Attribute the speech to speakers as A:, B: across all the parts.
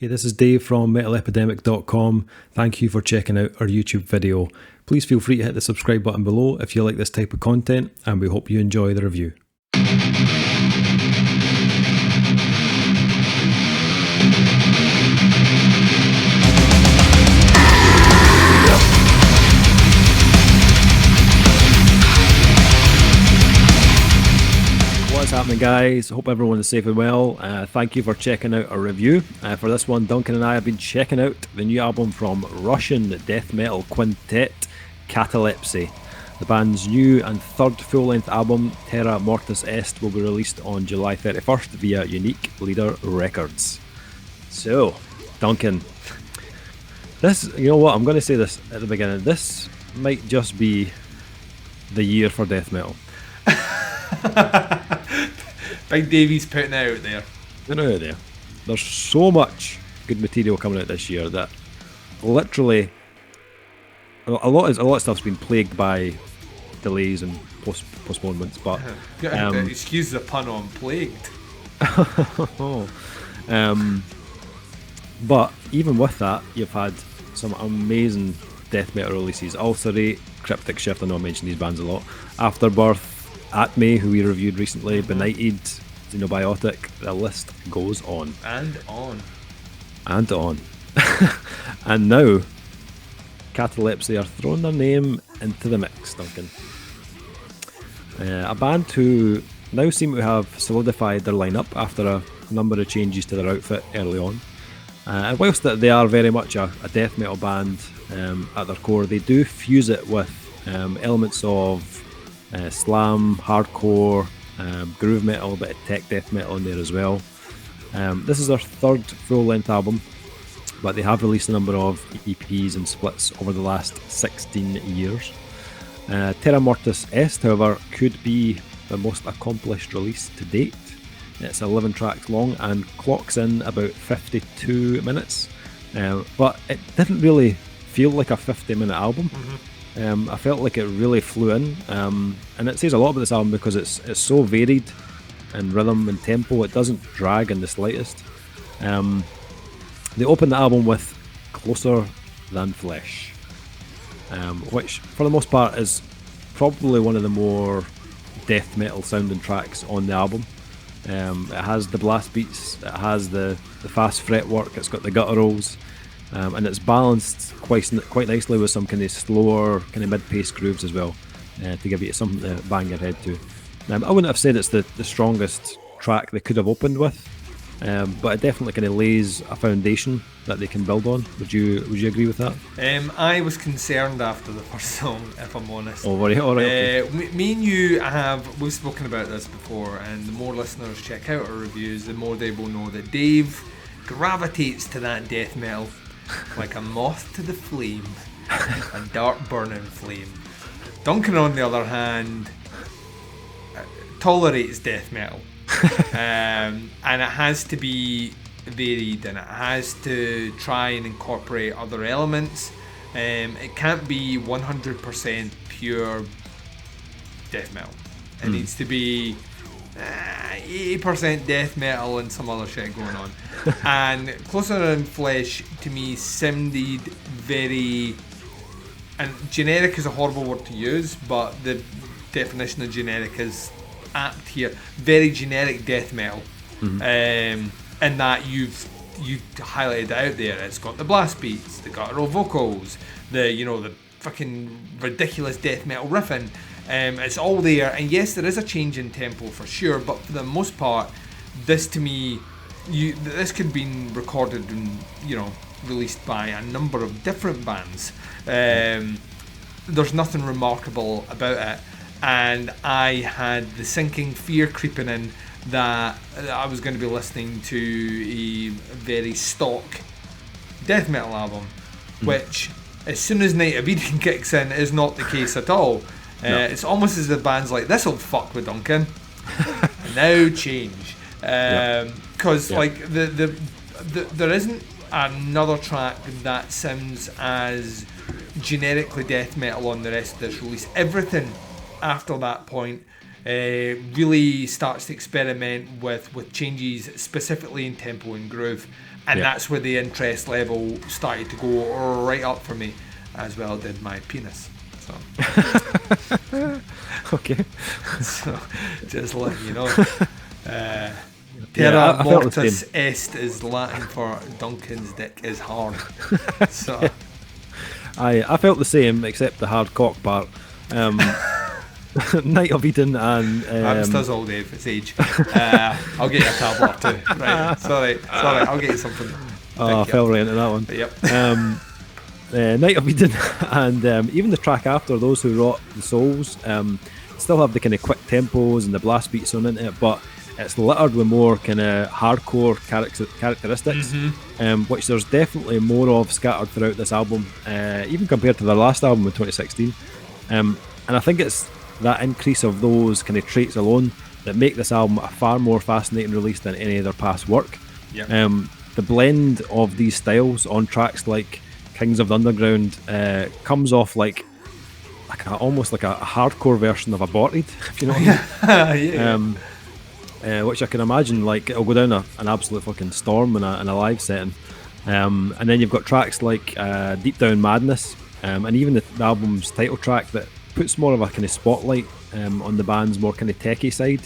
A: Hey, this is Dave from metalepidemic.com. Thank you for checking out our YouTube video. Please feel free to hit the subscribe button below if you like this type of content, and we hope you enjoy the review. What's happening, guys? Hope everyone is safe and well. Thank you for checking out our review. For this one, Duncan and I have been checking out the new album from Russian death metal quintet Katalepsy. The band's new and third full-length album, Terra Mortuus Est, will be released on July 31st via Unique Leader Records. So, Duncan, this, you know what, I'm going to say this at the beginning, this might just be the year for death metal.
B: Big Davey's putting it out there.
A: There's so much good material coming out this year that literally a lot of stuff's been plagued by delays and postponements. But
B: excuse the pun on plagued.
A: But even with that, you've had some amazing death metal releases. Ulcerate, Cryptic Shift, I know I mentioned these bands a lot. Afterbirth, Atme, who we reviewed recently, Benighted, Xenobiotic, the list goes on.
B: And on.
A: And now, Katalepsy are throwing their name into the mix, Duncan. A band who now seem to have solidified their lineup after a number of changes to their outfit early on. And whilst they are very much a death metal band at their core, they do fuse it with elements of slam, hardcore, groove metal, a bit of tech death metal in there as well. This is their third full-length album, but they have released a number of EPs and splits over the last 16 years. Terra Mortuus Est, however, could be the most accomplished release to date. It's 11 tracks long and clocks in about 52 minutes, but it didn't really feel like a 50-minute album. I felt like it really flew in, and it says a lot about this album because it's so varied in rhythm and tempo. It doesn't drag in the slightest. They opened the album with Closer Than Flesh, which for the most part is probably one of the more death metal sounding tracks on the album. It has the blast beats, it has the fast fretwork, it's got the gutturals, and it's balanced quite nicely with some kind of slower, kind of mid-paced grooves as well, to give you something to bang your head to. I wouldn't have said it's the strongest track they could have opened with, but it definitely kind of lays a foundation that they can build on. Would you agree with that?
B: I was concerned after the first song, if I'm honest.
A: Oh, right, all right. Okay.
B: Me and you we've spoken about this before, and the more listeners check out our reviews, the more they will know that Dave gravitates to that death metal like a moth to the flame, a dark burning flame. Duncan, on the other hand, tolerates death metal, and it has to be varied, and it has to try and incorporate other elements. It can't be 100% pure death metal. It needs to be 80% death metal and some other shit going on. And Closer Than Flesh to me sounded very, and generic is a horrible word to use, but the definition of generic is apt here. Very generic death metal. And that you've highlighted out there. It's got the blast beats, the guttural vocals, the fucking ridiculous death metal riffing. It's all there, and yes, there is a change in tempo for sure, but for the most part, this to me, this could have been recorded and released by a number of different bands. There's nothing remarkable about it, and I had the sinking fear creeping in that I was going to be listening to a very stock death metal album, which as soon as Night of Eden kicks in is not the case at all. No. It's almost as if band's like, this'll fuck with Duncan. Now change. Because there isn't another track that sounds as generically death metal on the rest of this release. Everything after that point really starts to experiment with changes specifically in tempo and groove. And
A: Yeah.
B: that's where the interest level started to go right up for me, as well did my penis. So,
A: Okay.
B: so just letting you know.
A: Yeah,
B: Terra
A: I felt the
B: Mortuus
A: same.
B: Est is Latin for Duncan's dick is hard. So
A: I felt the same, except the hard cock part. Night of Eden and
B: I'm still all Dave. It's age. I'll get you a tablet too. Right. Sorry. I'll get you something.
A: I fell right into that one.
B: But yep.
A: Night of Eden and even the track after, Those Who Rot the Souls, still have the kind of quick tempos and the blast beats thrown into it, but it's littered with more kind of hardcore characteristics, which there's definitely more of scattered throughout this album, even compared to their last album in 2016. And I think it's that increase of those kind of traits alone that make this album a far more fascinating release than any of their past work.
B: Yep.
A: The blend of these styles on tracks like Kings of the Underground comes off like almost like a hardcore version of Aborted, if you know what I mean. Which I can imagine, like, it'll go down an absolute fucking storm in a live setting. And then you've got tracks like Deep Down Madness, and even the album's title track that puts more of a kind of spotlight on the band's more kind of techie side.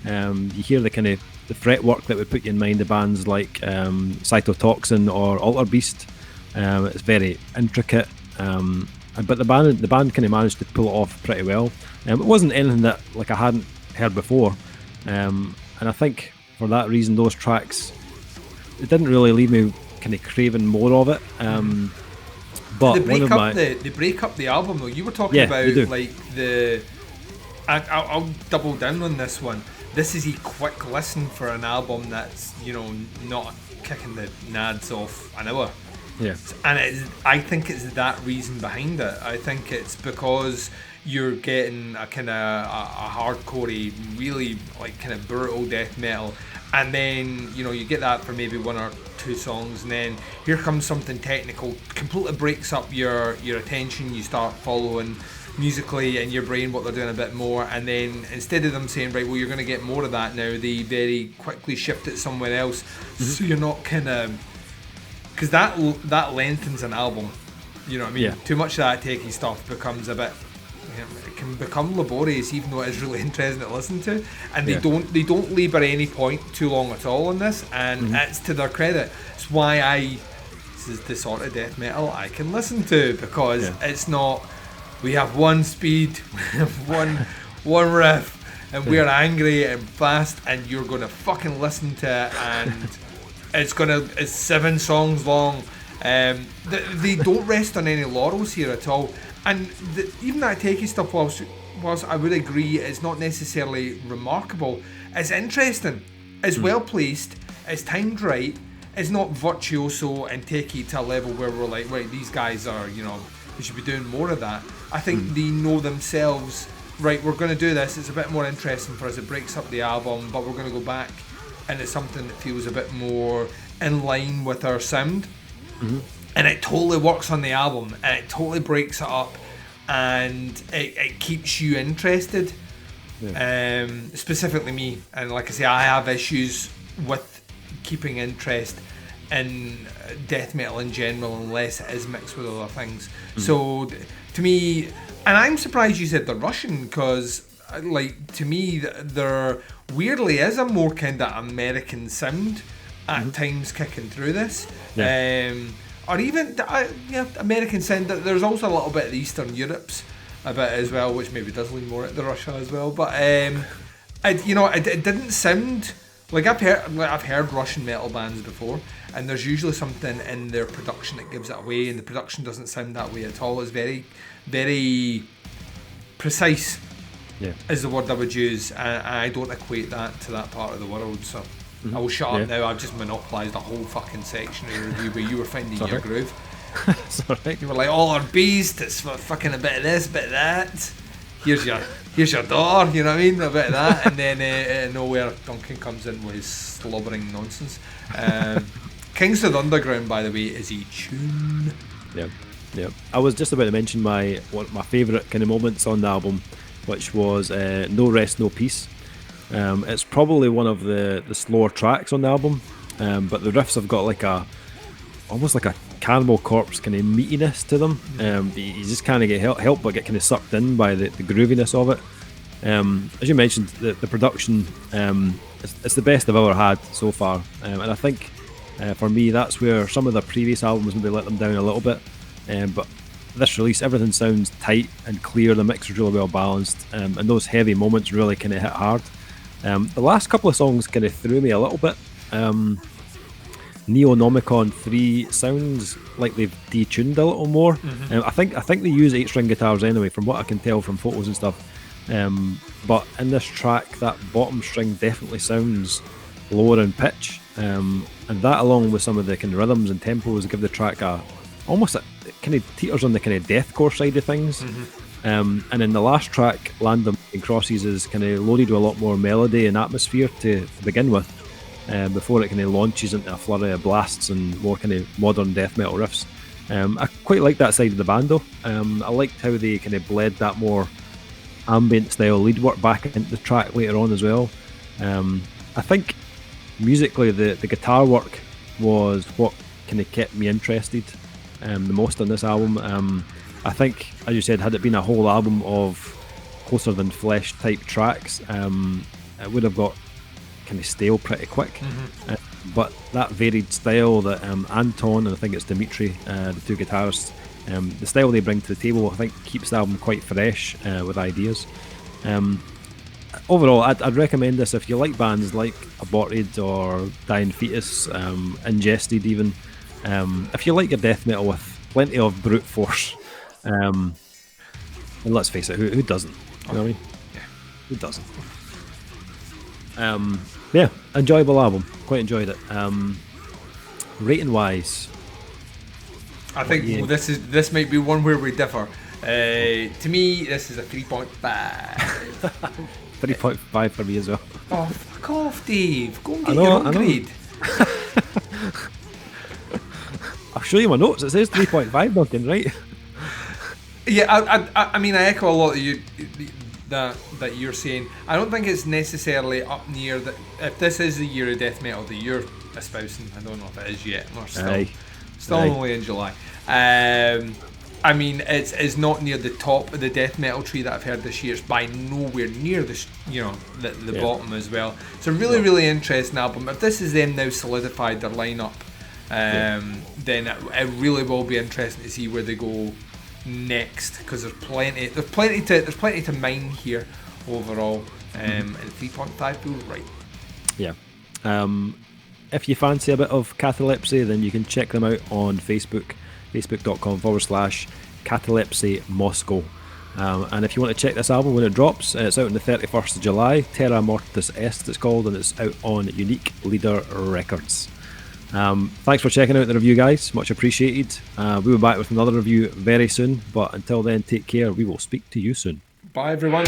A: You hear the kind of the fretwork that would put you in mind of bands like Cytotoxin or Alter Beast. It's very intricate, but the band kind of managed to pull it off pretty well. It wasn't anything that like I hadn't heard before, and I think for that reason those tracks, it didn't really leave me kind of craving more of it. But
B: they break up the album though. You were talking about like I'll double down on this one. This is a quick listen for an album that's, you know, not kicking the nads off an hour.
A: Yeah.
B: And I think it's that reason behind it. I think it's because you're getting a kind of a hardcore, really like kind of brutal death metal, and then, you know, you get that for maybe one or two songs, and then here comes something technical, completely breaks up your attention. You start following musically in your brain what they're doing a bit more, and then instead of them saying, right, well, you're going to get more of that now, they very quickly shift it somewhere else. So you're not kind of, because that lengthens an album, you know what I mean? Too much of that techie stuff becomes a bit, it can become laborious, even though it is really interesting to listen to. And they don't labour any point too long at all on this, and it's to their credit. It's why this is the sort of death metal I can listen to, because it's not, we have one speed, we have one riff, and we're angry and fast, and you're going to fucking listen to it, and it's 7 songs long. They don't rest on any laurels here at all. And even that techie stuff, whilst I would agree it's not necessarily remarkable, it's interesting, it's well placed, it's timed right, it's not virtuoso and techie to a level where we're like, right, these guys are, you know, we should be doing more of that. I think they know themselves, right, we're going to do this, it's a bit more interesting for us, it breaks up the album, but we're going to go back into something that feels a bit more in line with our sound. And it totally works on the album, and it totally breaks it up, and it keeps you interested. Specifically me, and like I say, I have issues with keeping interest in death metal in general unless it is mixed with other things. So to me, and I'm surprised you said they're Russian, because like, to me there weirdly is a more kind of American sound at times kicking through this. Or even American sound. There's also a little bit of Eastern Europe's a bit as well, which maybe does lean more at the Russia as well. But it didn't sound like I've heard Russian metal bands before, and there's usually something in their production that gives it away, and the production doesn't sound that way at all. It's very, very precise. Is the word I would use, and I don't equate that to that part of the world. So. I will shut up now. I've just monopolised a whole fucking section of your review where you were finding your groove.
A: Sorry.
B: You were like, all our beast, it's fucking a bit of this, bit of that. Here's your daughter, you know what I mean? A bit of that, and then nowhere Duncan comes in with his slobbering nonsense. Kings of the Underground, by the way, is a tune.
A: Yeah. I was just about to mention one of my favourite kind of moments on the album, which was No Rest, No Peace. It's probably one of the slower tracks on the album, but the riffs have got like almost like a Cannibal Corpse kind of meatiness to them. You just kind of get help but get kind of sucked in by the grooviness of it. As you mentioned, the production, it's the best I've ever had so far, and I think for me that's where some of the previous albums maybe let them down a little bit, but this release, everything sounds tight and clear, the mix is really well balanced, and those heavy moments really kind of hit hard. The last couple of songs kind of threw me a little bit. Neonomicon 3 sounds like they've detuned a little more. I think they use 8-string guitars anyway, from what I can tell from photos and stuff. But in this track, that bottom string definitely sounds lower in pitch, and that, along with some of the kind of rhythms and tempos, give the track almost kind of teeters on the kind of deathcore side of things. And then the last track, Land of Crosses, is kind of loaded with a lot more melody and atmosphere to begin with, before it kind of launches into a flurry of blasts and more kind of modern death metal riffs. I quite like that side of the band though. I liked how they kind of bled that more ambient style lead work back into the track later on as well. I think musically the guitar work was what kind of kept me interested the most on this album. I think, as you said, had it been a whole album of Closer Than Flesh type tracks, it would have got kind of stale pretty quick. But that varied style that Anton and I think it's Dimitri, the two guitarists, the style they bring to the table, I think keeps the album quite fresh with ideas. Overall, I'd recommend this if you like bands like Aborted or Dying Fetus, Ingested even. If you like your death metal with plenty of brute force, and let's face it, who doesn't? You know what I mean?
B: Yeah.
A: Who doesn't? Yeah, enjoyable album. Quite enjoyed it. Rating wise,
B: I think this might be one where we differ. To me, this is a 3.5.
A: 3.5 for me as well.
B: Oh, fuck off, Dave. Go and get your own grade.
A: I'll show you my notes. It says 3.5, Duncan, right?
B: Yeah, I mean, I echo a lot of you that you're saying. I don't think it's necessarily up near that. If this is the year of death metal that you're espousing, I don't know if it is yet. We're still only in July. I mean, it's not near the top of the death metal tree that I've heard this year. It's by nowhere near the bottom as well. It's a really interesting album. If this is them now solidified their lineup, then it really will be interesting to see where they go next, because there's plenty to mine here overall. And 3.5 feels right. Yeah.
A: If you fancy a bit of Katalepsy, then you can check them out on Facebook, facebook.com/Katalepsy Moscow. And if you want to check this album when it drops, it's out on the 31st of July. Terra Mortuus Est it's called, and it's out on Unique Leader Records. Thanks for checking out the review, guys. Much appreciated. We'll be back with another review very soon, but until then, take care. We will speak to you soon.
B: Bye, everyone.